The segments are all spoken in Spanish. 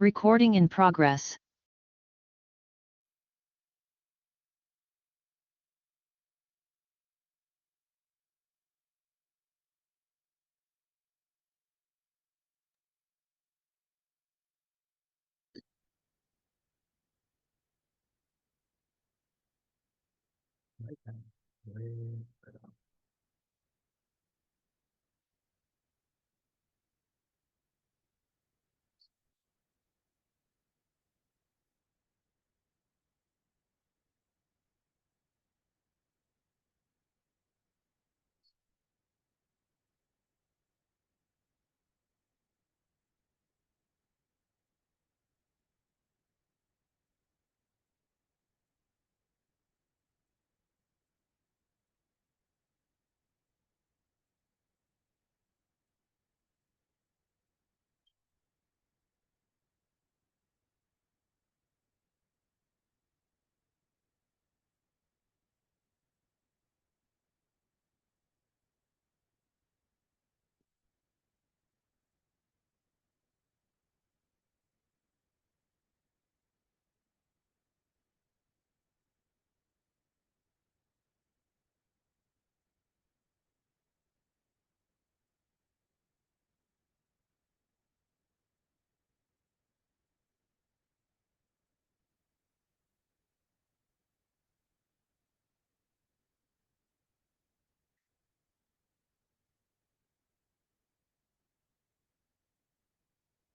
Recording in progress.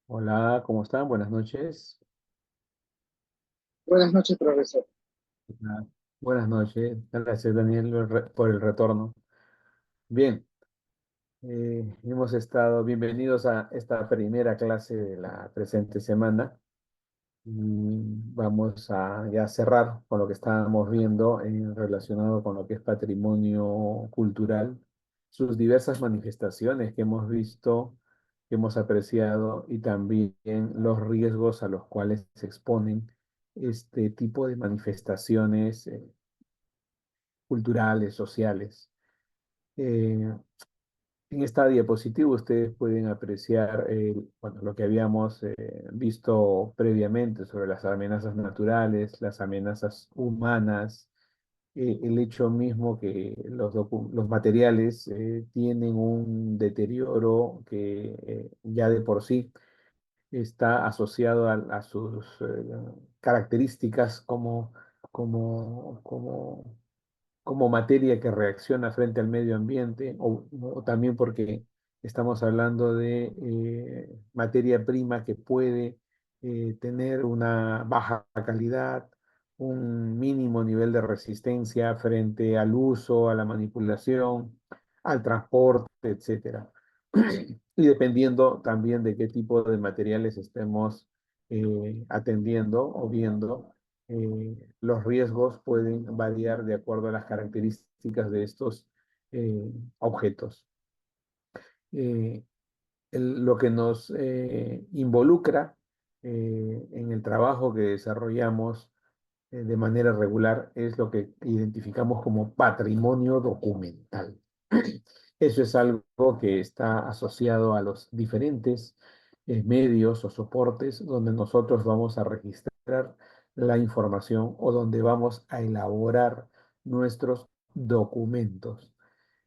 Hola, ¿cómo están? Buenas noches. Buenas noches, profesor. Ah, Buenas noches. Gracias, Daniel, por el retorno. Bien, bienvenidos a esta primera clase de la presente semana. Vamos a ya cerrar con lo que estábamos viendo relacionado con lo que es patrimonio cultural, sus diversas manifestaciones que hemos visto, que hemos apreciado y también los riesgos a los cuales se exponen este tipo de manifestaciones culturales, sociales. Eh, en esta diapositiva ustedes pueden apreciar bueno, lo que habíamos visto previamente sobre las amenazas naturales, las amenazas humanas, el hecho mismo que los materiales tienen un deterioro que ya de por sí está asociado a sus características como como materia que reacciona frente al medio ambiente, o también porque estamos hablando de materia prima que puede tener una baja calidad, un mínimo nivel de resistencia frente al uso, a la manipulación, al transporte, etcétera. Y dependiendo también de qué tipo de materiales estemos atendiendo o viendo, los riesgos pueden variar de acuerdo a las características de estos objetos. Eh, lo que nos involucra en el trabajo que desarrollamos de manera regular es lo que identificamos como patrimonio documental. Eso es algo que está asociado a los diferentes medios o soportes donde nosotros vamos a registrar la información o donde vamos a elaborar nuestros documentos.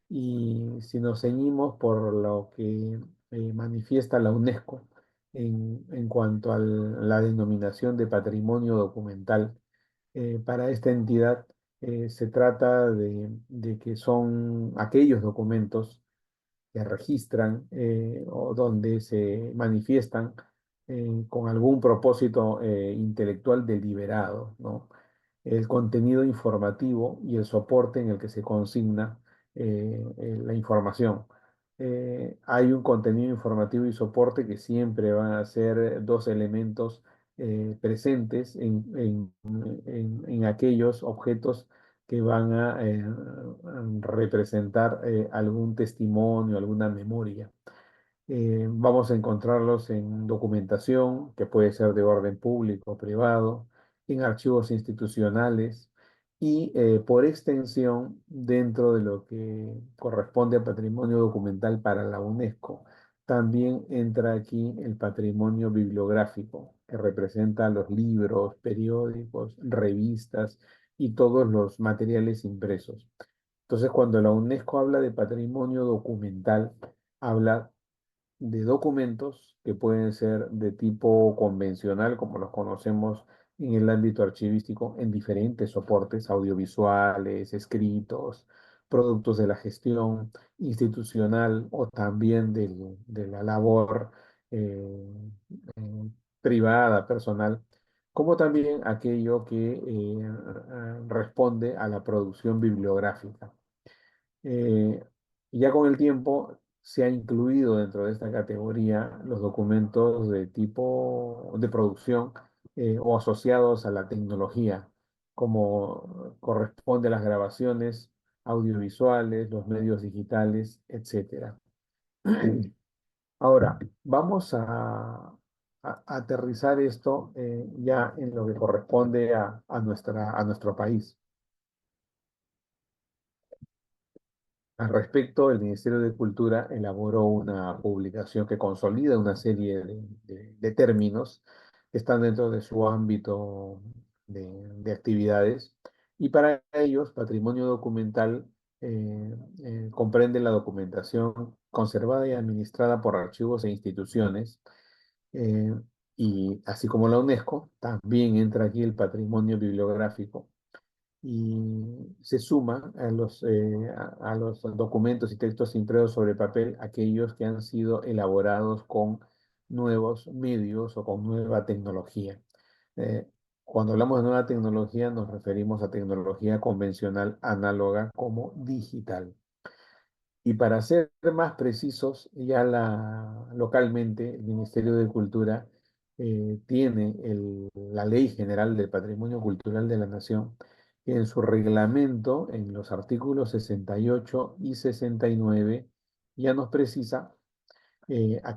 Y si nos ceñimos por lo que manifiesta la UNESCO en cuanto a la denominación de patrimonio documental, para esta entidad se trata de que son aquellos documentos que registran o donde se manifiestan con algún propósito intelectual deliberado, ¿no? El contenido informativo y el soporte en el que se consigna la información. Hay un contenido informativo y soporte que siempre van a ser dos elementos presentes en aquellos objetos que van a representar algún testimonio, alguna memoria. Vamos a encontrarlos en documentación, que puede ser de orden público o privado, en archivos institucionales y por extensión dentro de lo que corresponde a patrimonio documental para la UNESCO. También entra aquí el patrimonio bibliográfico, que representa los libros, periódicos, revistas y todos los materiales impresos. Entonces, cuando la UNESCO habla de patrimonio documental, habla de documentos que pueden ser de tipo convencional, como los conocemos en el ámbito archivístico, en diferentes soportes audiovisuales, escritos, productos de la gestión institucional o también de la labor eh, eh, privada, personal, como también aquello que responde a la producción bibliográfica. Eh, ya con el tiempo se ha incluido dentro de esta categoría los documentos de tipo de producción o asociados a la tecnología, como corresponde a las grabaciones audiovisuales, los medios digitales, etcétera. Ahora, vamos a aterrizar esto ya en lo que corresponde a nuestro país. Al respecto, el Ministerio de Cultura elaboró una publicación que consolida una serie de términos que están dentro de su ámbito de actividades y para ellos patrimonio documental comprende la documentación conservada y administrada por archivos e instituciones eh, y así como la UNESCO, también entra aquí el patrimonio bibliográfico y se suma a los documentos y textos impresos sobre papel aquellos que han sido elaborados con nuevos medios o con nueva tecnología. Eh, Cuando hablamos de nueva tecnología nos referimos a tecnología convencional, análoga como digital. Y para ser más precisos, localmente el Ministerio de Cultura tiene la Ley General del Patrimonio Cultural de la Nación, que en su reglamento, en los artículos 68 y 69, ya nos precisa a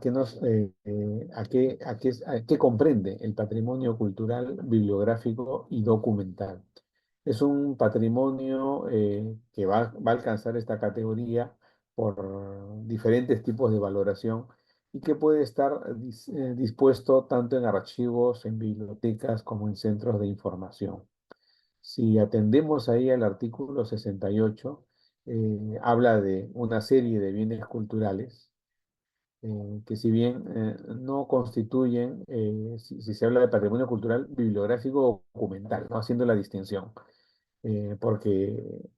qué comprende el patrimonio cultural, bibliográfico y documental. Es un patrimonio que va a alcanzar esta categoría por diferentes tipos de valoración y que puede estar dispuesto tanto en archivos, en bibliotecas como en centros de información. Si atendemos ahí al artículo 68, habla de una serie de bienes culturales que si bien no constituyen, si se habla de patrimonio cultural, bibliográfico o documental, ¿no? Haciendo la distinción. Porque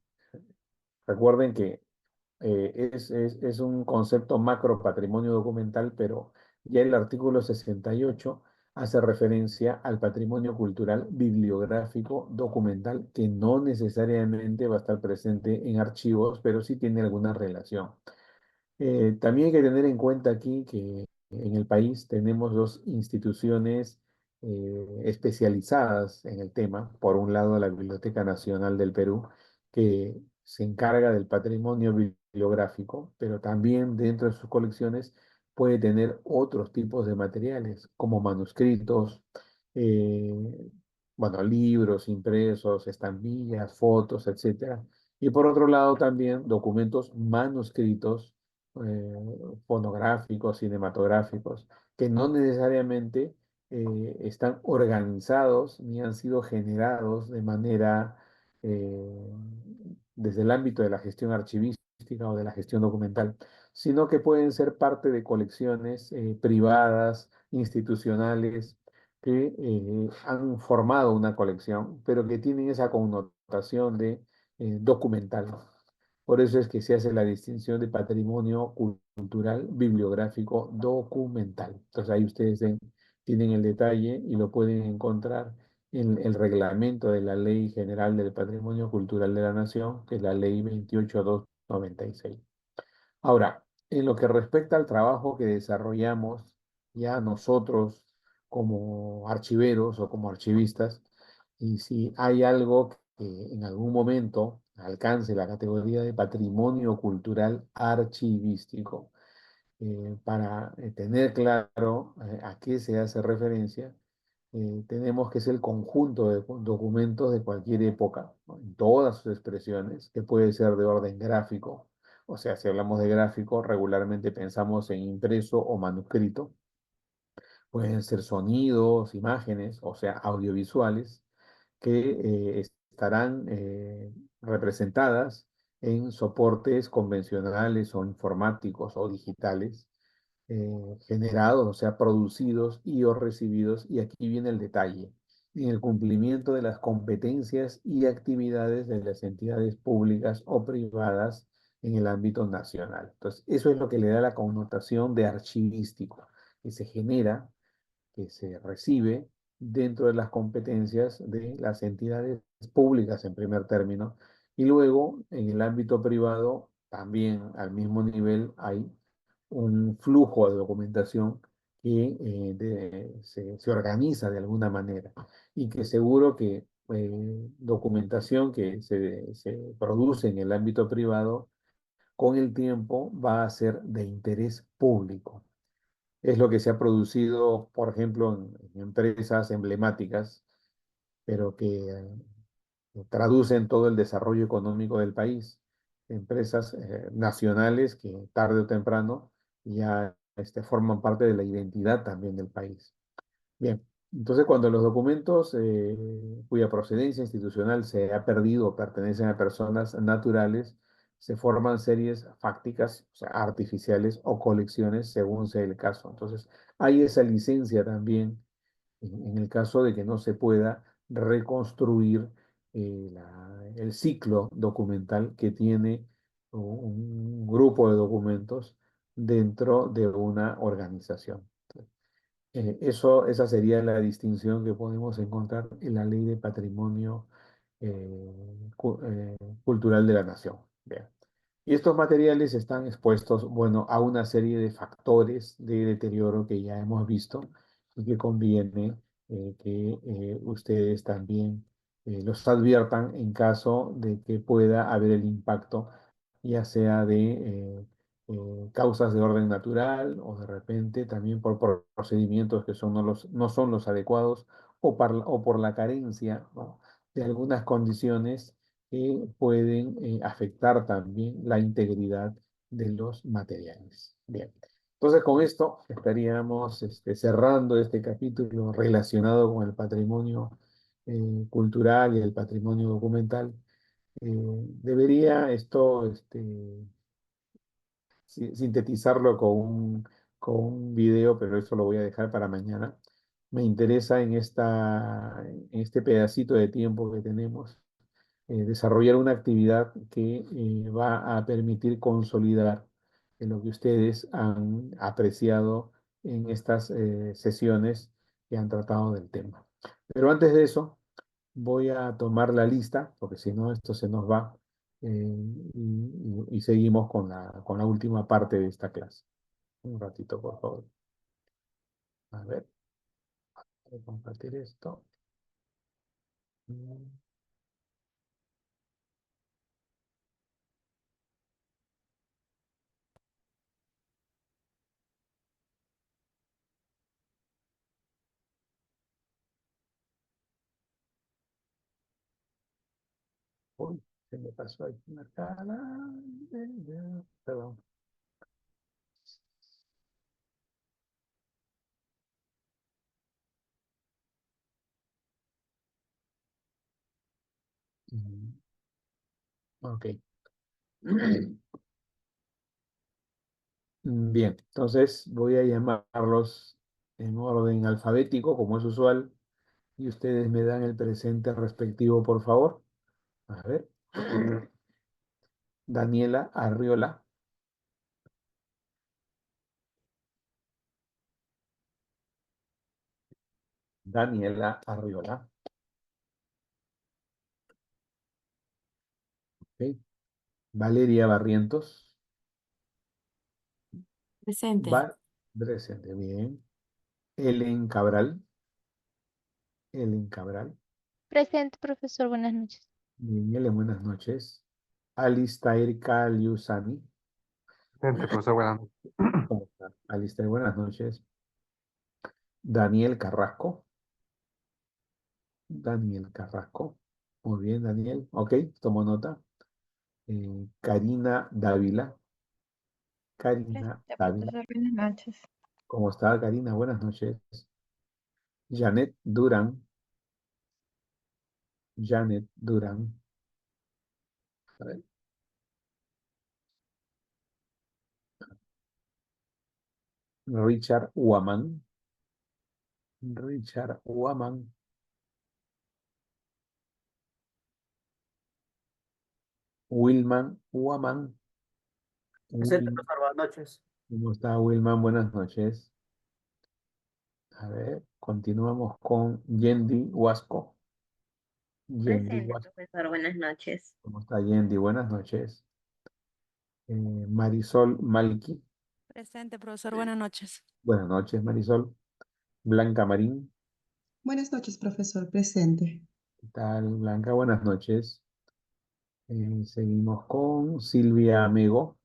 recuerden que es un concepto macro patrimonio documental, pero ya el artículo 68 hace referencia al patrimonio cultural bibliográfico documental, que no necesariamente va a estar presente en archivos, pero sí tiene alguna relación. También hay que tener en cuenta aquí que en el país tenemos dos instituciones especializadas en el tema. Por un lado, la Biblioteca Nacional del Perú, que se encarga del patrimonio bibliográfico, pero también dentro de sus colecciones puede tener otros tipos de materiales, como manuscritos, eh, bueno, libros impresos, estampillas, fotos, etcétera. Y por otro lado, también documentos manuscritos fonográficos, cinematográficos, que no necesariamente están organizados ni han sido generados de manera eh, desde el ámbito de la gestión archivística o de la gestión documental, sino que pueden ser parte de colecciones privadas, institucionales, que han formado una colección, pero que tienen esa connotación de documental. Por eso es que se hace la distinción de patrimonio cultural, bibliográfico, documental. Entonces ahí tienen el detalle y lo pueden encontrar en el reglamento de la Ley General del Patrimonio Cultural de la Nación, que es la Ley 28296. Ahora, en lo que respecta al trabajo que desarrollamos ya nosotros como archiveros o como archivistas, y si hay algo que en algún momento alcance la categoría de patrimonio cultural archivístico, para tener claro a qué se hace referencia, tenemos que es el conjunto de documentos de cualquier época, ¿no? En todas sus expresiones, que puede ser de orden gráfico, O sea, si hablamos de gráfico, regularmente pensamos en impreso o manuscrito. Pueden ser sonidos, imágenes, o sea, audiovisuales, que estarán representadas en soportes convencionales o informáticos o digitales, generados, o sea, producidos y o recibidos. Y aquí viene el detalle, en el cumplimiento de las competencias y actividades de las entidades públicas o privadas en el ámbito nacional. Entonces, eso es lo que le da la connotación de archivístico, que se genera, que se recibe dentro de las competencias de las entidades públicas en primer término, y luego en el ámbito privado también al mismo nivel hay un flujo de documentación que se organiza de alguna manera, y que seguro que documentación que se produce en el ámbito privado con el tiempo va a ser de interés público. Es lo que se ha producido, por ejemplo, en empresas emblemáticas, pero que traducen todo el desarrollo económico del país. Empresas nacionales que tarde o temprano ya forman parte de la identidad también del país. Bien, entonces cuando los documentos cuya procedencia institucional se ha perdido o pertenecen a personas naturales, se forman series fácticas, o sea, artificiales o colecciones según sea el caso. Entonces, hay esa licencia también en el caso de que no se pueda reconstruir el ciclo documental que tiene un grupo de documentos dentro de una organización. Esa sería la distinción que podemos encontrar en la Ley de Patrimonio Cultural de la Nación. Bien. Y estos materiales están expuestos, bueno, a una serie de factores de deterioro que ya hemos visto y que conviene que ustedes también los adviertan en caso de que pueda haber el impacto, ya sea de causas de orden natural o de repente también por procedimientos que no son los adecuados, o por la carencia, ¿no?, de algunas condiciones que pueden afectar también la integridad de los materiales. Bien, entonces con esto estaríamos cerrando este capítulo relacionado con el patrimonio cultural y el patrimonio documental. Debería esto sintetizarlo con un video, pero eso lo voy a dejar para mañana. Me interesa en este pedacito de tiempo que tenemos desarrollar una actividad que va a permitir consolidar lo que ustedes han apreciado en estas sesiones que han tratado del tema. Pero antes de eso, voy a tomar la lista, porque si no, esto se nos va, y seguimos con la última parte de esta clase. Un ratito, por favor. A ver, voy a compartir esto. Mm, Uy, se me pasó aquí una cara. Perdón. Mm, Ok. Bien, entonces voy a llamarlos en orden alfabético, como es usual, y ustedes me dan el presente respectivo, por favor. A ver. Daniela Arriola. Daniela Arriola. Ok. Valeria Barrientos. Presente. Va presente, bien. Ellen Cabral. Ellen Cabral. Presente, profesor, buenas noches. Bien, Ellen, buenas noches. Alistair Caliusani. Gente, profesor, buenas noches. ¿Cómo está? Alistair, buenas noches. Daniel Carrasco. Daniel Carrasco. Muy bien, Daniel. Ok, tomo nota. Karina Dávila. Karina Presente, Dávila. profesor. Buenas noches. ¿Cómo está, Karina? Buenas noches. Janet Durán. Janet Durán. A ver. Richard Waman. Richard Waman. Wilman Waman. Presente, Wil- profesor, buenas noches. ¿Cómo está, Wilman? Buenas noches. A ver, continuamos con Yendi Huasco. Yendi Presente, Huasco. profesor. Buenas noches. ¿Cómo está, Yendi? Buenas noches. Marisol Malki. Presente, profesor. Buenas noches. Buenas noches, Marisol. Blanca Marín. Buenas noches, profesor. Presente. ¿Qué tal, Blanca? Buenas noches. Seguimos con Silvia Mego.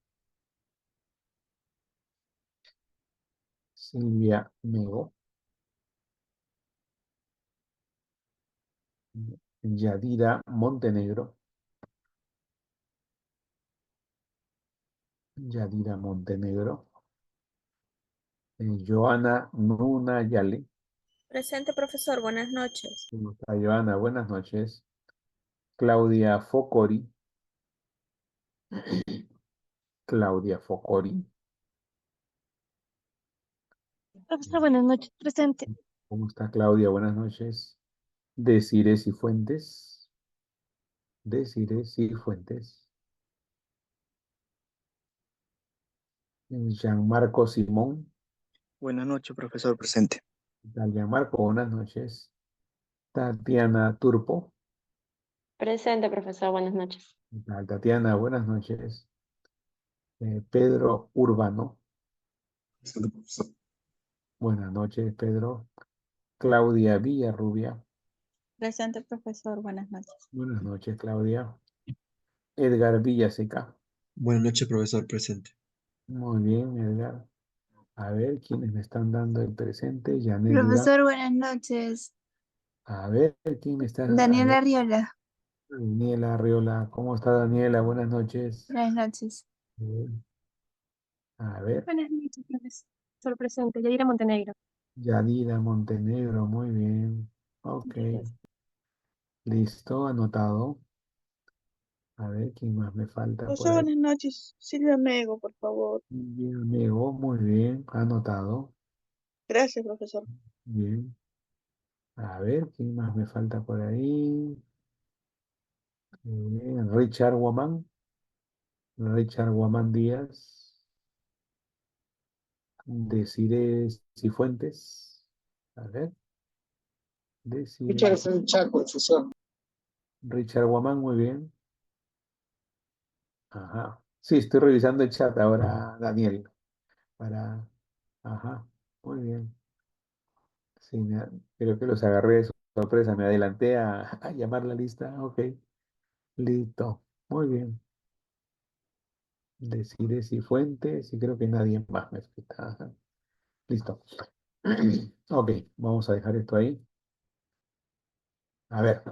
Silvia Mego. Yadira Montenegro. Yadira Montenegro. Joana Nuna Yale. Presente, profesor. Buenas noches. ¿Cómo está, Joana? Buenas noches. Claudia Focori. Claudia Focori. Profesor, buenas noches. Presente. ¿Cómo está, Claudia? Buenas noches. Desiree Cifuentes. Desiree Cifuentes. Gianmarco Simón. Buenas noches, profesor, presente. ¿Qué tal, Gianmarco? Buenas noches. Tatiana Turpo. Presente, profesor. Buenas noches. ¿Qué tal, Tatiana? Buenas noches. Pedro Urbano. Presente, profesor. Buenas noches, Pedro. Claudia Villarrubia. Presente, profesor. Buenas noches. Buenas noches, Claudia. Edgar Villaseca. Buenas noches, profesor, presente. Muy bien, Edgar. A ver, ¿quiénes me están dando el presente? Janet Durán. Profesor, buenas noches. A ver, ¿quién me está? Daniela Riola. Daniela Arriola. ¿Cómo está, Daniela? Buenas noches. Buenas noches. Bien. A ver, Buenas noches, profesor. Presente. Yadira Montenegro. Yadira Montenegro. Muy bien. Ok. Listo, anotado. A ver, ¿quién más me falta por Profesor, ahí? buenas noches. Silvia Mego, por favor. Bien, amigo, muy bien. Anotado. Gracias, profesor. Bien. A ver, ¿quién más me falta por ahí? Richard Guamán. Richard Guamán Díaz. Desiree Cifuentes. A ver. Desiree. es el chat, profesor. Richard Guamán, muy bien. Ajá. Sí, estoy revisando el chat ahora, Daniel. Para. Ajá. Muy bien. Sí, creo que los agarré de sorpresa. Me adelanté a llamar la lista. Ok. Listo. Muy bien. Desiree Cifuentes y creo que nadie más me falta. Ajá. Listo. Ok, vamos a dejar esto ahí. A ver,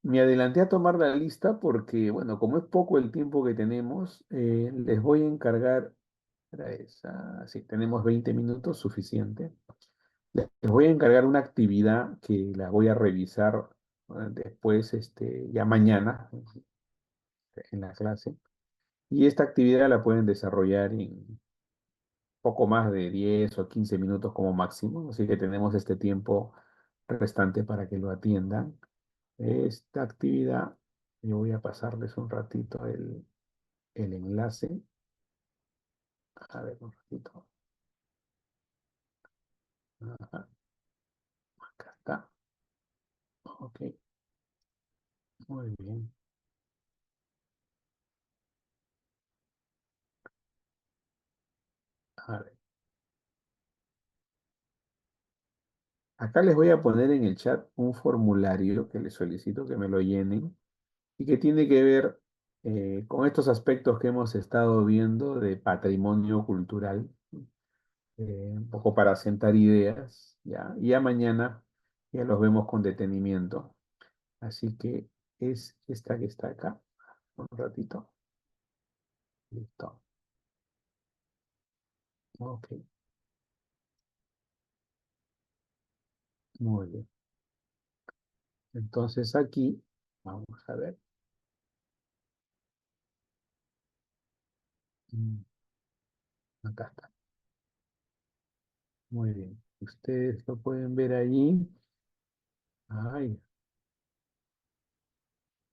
me adelanté a tomar la lista porque, bueno, como es poco el tiempo que tenemos, les voy a encargar, era esa, sí, tenemos 20 minutos, suficiente. Les voy a encargar una actividad que la voy a revisar después, ya mañana, en la clase. Y esta actividad la pueden desarrollar en poco más de 10 o 15 minutos como máximo, así que tenemos este tiempo restante para que lo atiendan. Esta actividad, yo voy a pasarles un ratito el enlace. A ver, un ratito. Ajá, acá está. Ok, muy bien. A ver. Acá les voy a poner en el chat un formulario que les solicito que me lo llenen y que tiene que ver con estos aspectos que hemos estado viendo de patrimonio cultural, un poco para sentar ideas, ¿ya? Y ya mañana ya los vemos con detenimiento. Así que es esta que está acá. Un ratito. Listo. Ok, muy bien. Entonces aquí, vamos a ver. Mm, Acá está. Muy bien. Ustedes lo pueden ver allí. Ay.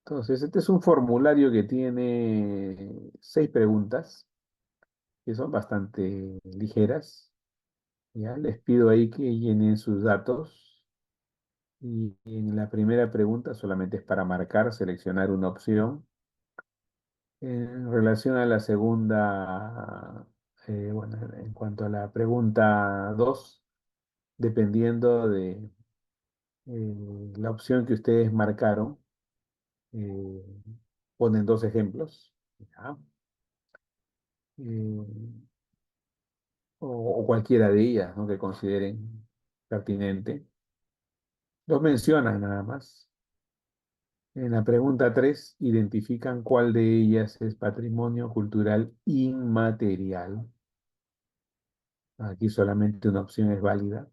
Entonces, este es un formulario que tiene 6 preguntas, que son bastante ligeras. Ya les pido ahí que llenen sus datos. Y en la primera pregunta solamente es para marcar, seleccionar una opción. En relación a la segunda, bueno, en cuanto a la pregunta 2, dependiendo de la opción que ustedes marcaron, eh, ponen 2 ejemplos, ¿ya? Eh, o cualquiera de ellas, ¿no?, que consideren pertinente. Los mencionan nada más. En la pregunta 3 identifican cuál de ellas es patrimonio cultural inmaterial. Aquí solamente una opción es válida.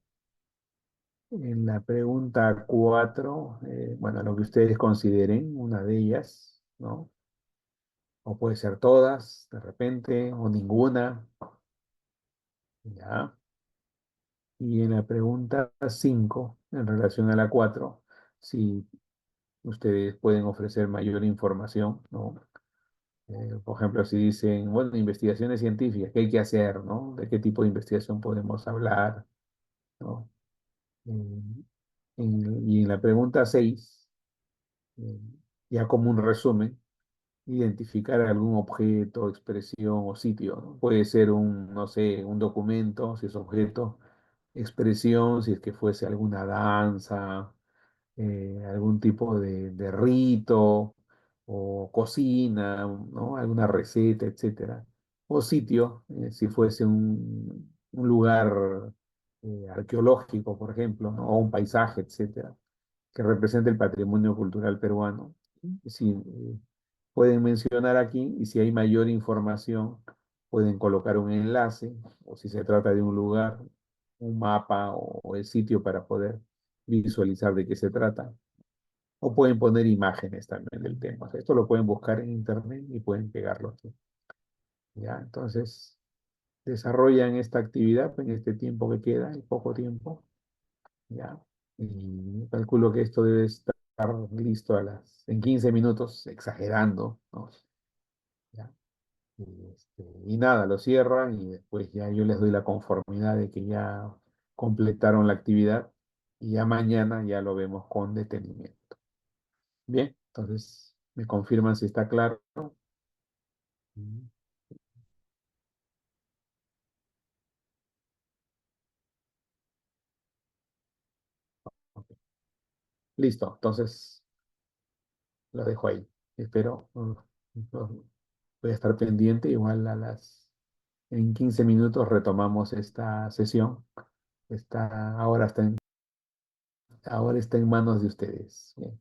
En la pregunta 4, bueno, lo que ustedes consideren, una de ellas, ¿no? O puede ser todas, de repente, o ninguna, ¿ya? Y en la pregunta 5, en relación a la 4, si ustedes pueden ofrecer mayor información, ¿no? Por ejemplo, si dicen, bueno, investigaciones científicas, ¿qué hay que hacer, no? ¿De qué tipo de investigación podemos hablar, no? Y en la pregunta 6, eh, ya como un resumen, identificar algún objeto, expresión o sitio, ¿no? Puede ser un, no sé, un documento, si es objeto, expresión, si es que fuese alguna danza, algún tipo de rito o cocina, ¿no? Alguna receta, etcétera. O sitio, si fuese un lugar arqueológico, por ejemplo, ¿no? O un paisaje, etcétera, que represente el patrimonio cultural peruano. Sí, pueden mencionar aquí y si hay mayor información, pueden colocar un enlace o si se trata de un lugar, un mapa o el sitio para poder visualizar de qué se trata. O pueden poner imágenes también del tema. O sea, esto lo pueden buscar en internet y pueden pegarlo aquí. ¿Ya? Entonces, desarrollan esta actividad en este tiempo que queda, el poco tiempo. ¿Ya? Y calculo que esto debe estar listo en 15 minutos, exagerando, ¿no? ¿Ya? Y nada, lo cierran y después ya yo les doy la conformidad de que ya completaron la actividad y ya mañana ya lo vemos con detenimiento. Bien, entonces me confirman si está claro. Mm, ok. Listo, entonces lo dejo ahí. Espero, voy a estar pendiente, igual en 15 minutos retomamos esta sesión. Ahora está en manos de ustedes. Bien.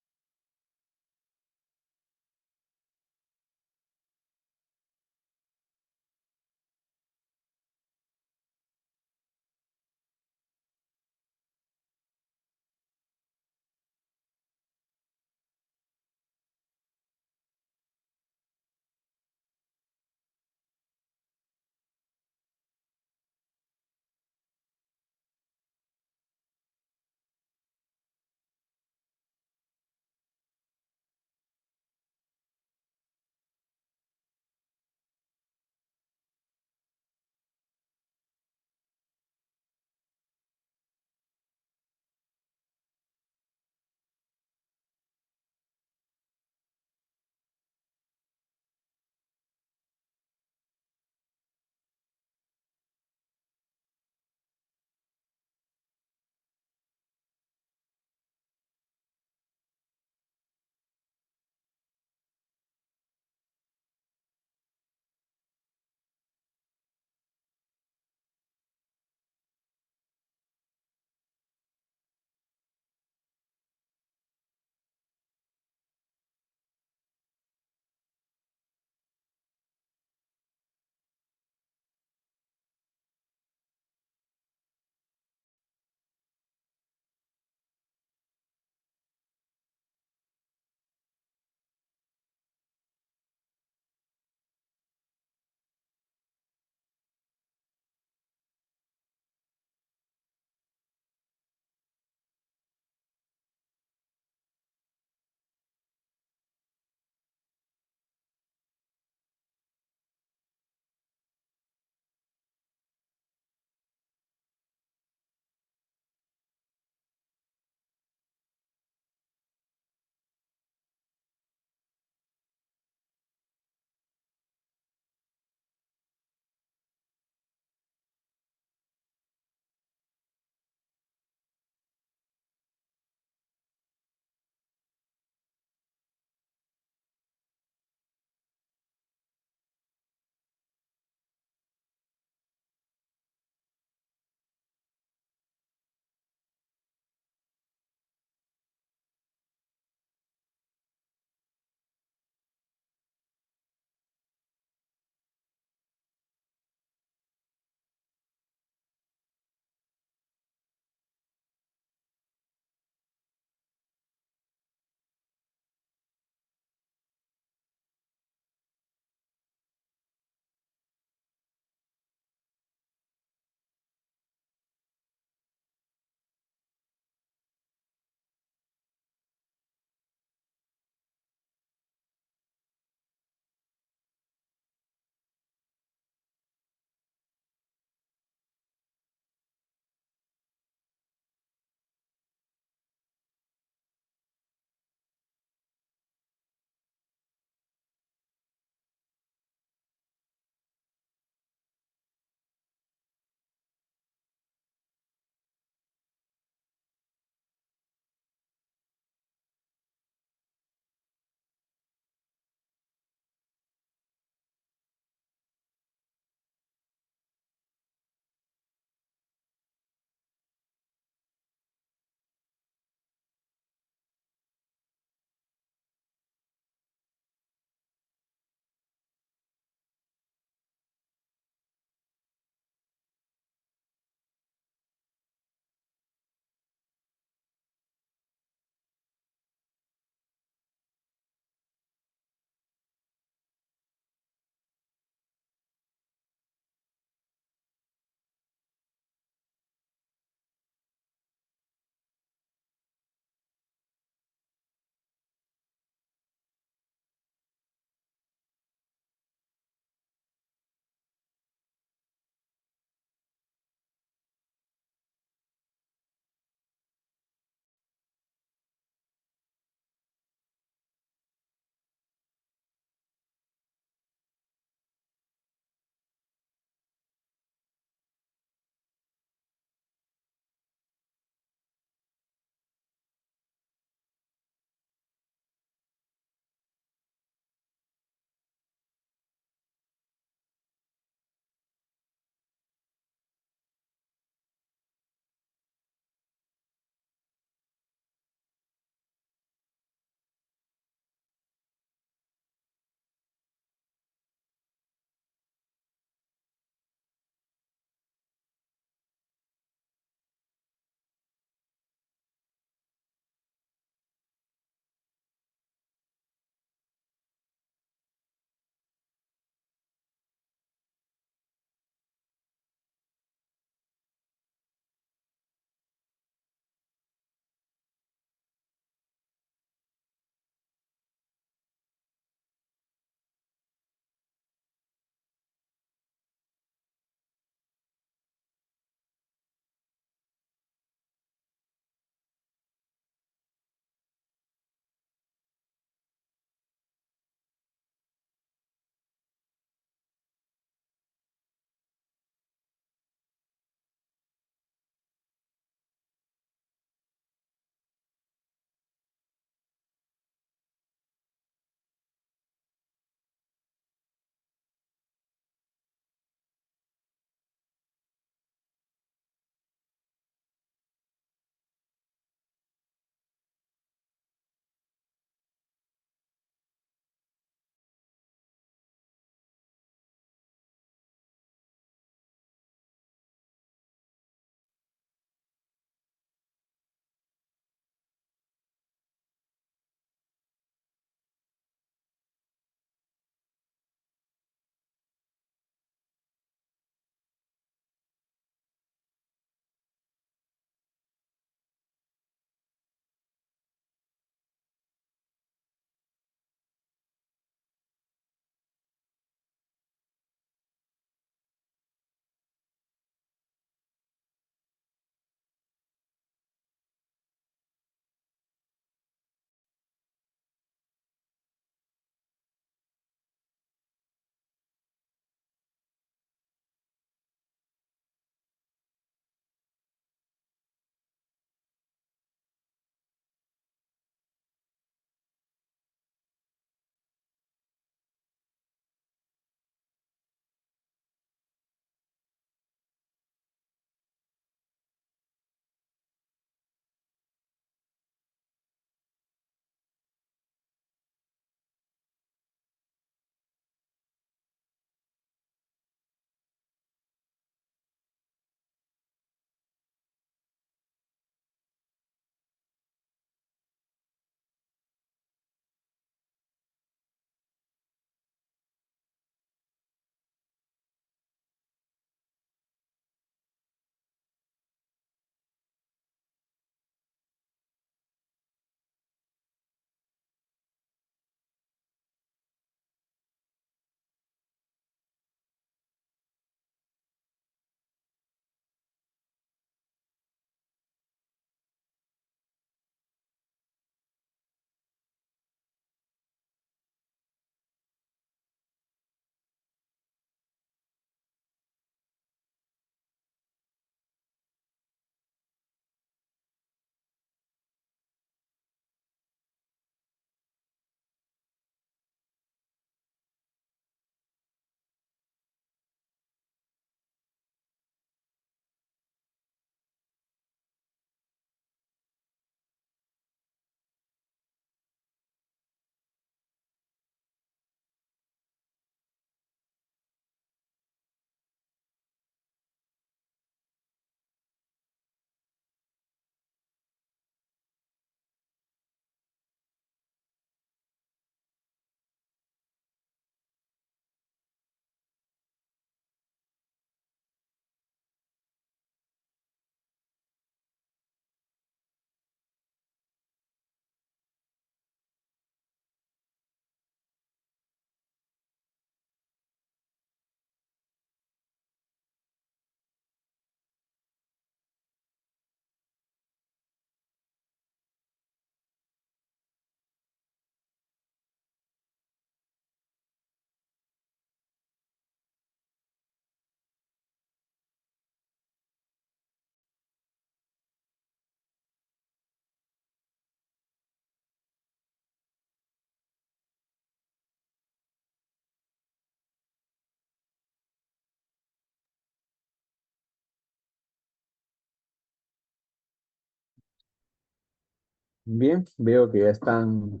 Bien, veo que ya están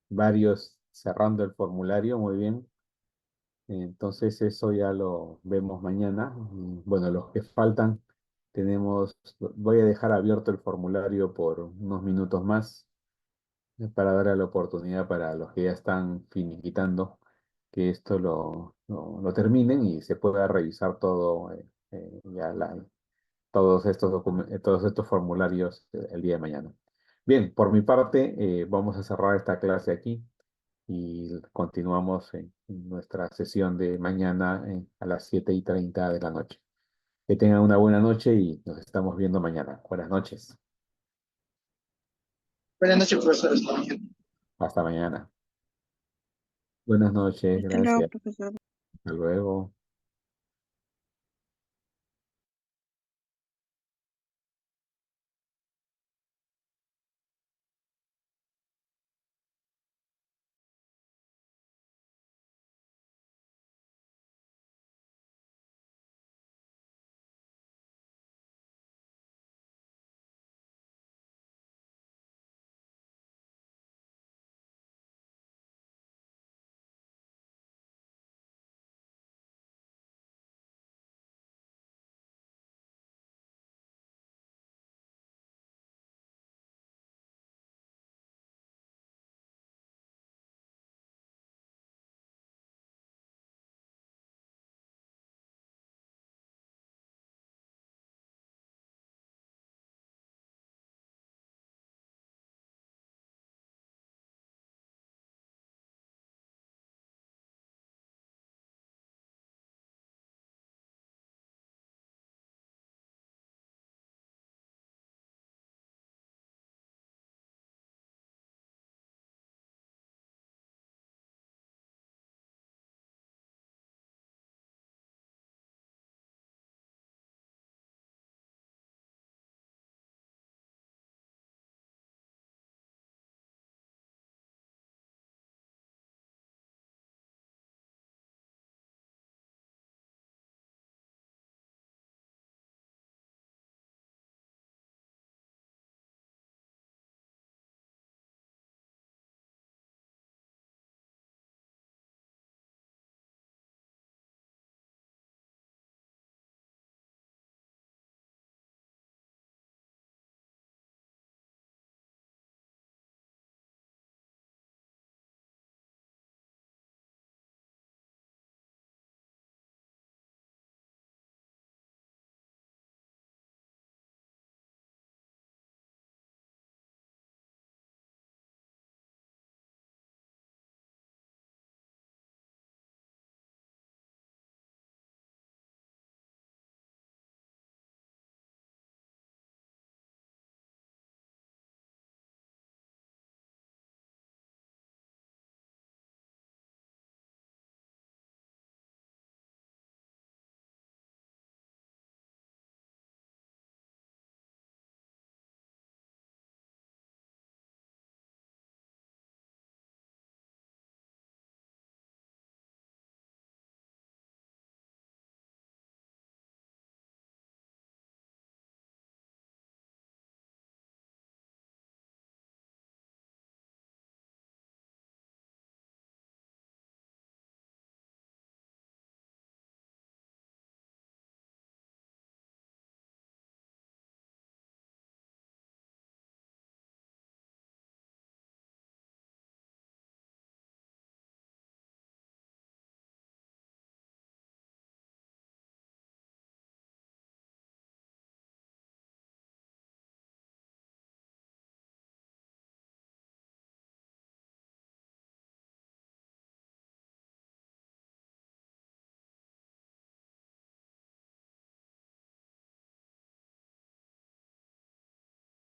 varios cerrando el formulario, muy bien. Entonces eso ya lo vemos mañana. Bueno, los que faltan, voy a dejar abierto el formulario por unos minutos más para darle la oportunidad para los que ya están finiquitando que esto lo terminen y se pueda revisar todo, todos estos formularios el día de mañana. Bien, por mi parte, vamos a cerrar esta clase aquí y continuamos en nuestra sesión de mañana a las 7:30 de la noche. Que tengan una buena noche y nos estamos viendo mañana. Buenas noches. Buenas noches, profesor. Hasta mañana. Hasta mañana. Buenas noches, Hasta luego, gracias. profesor. Hasta luego.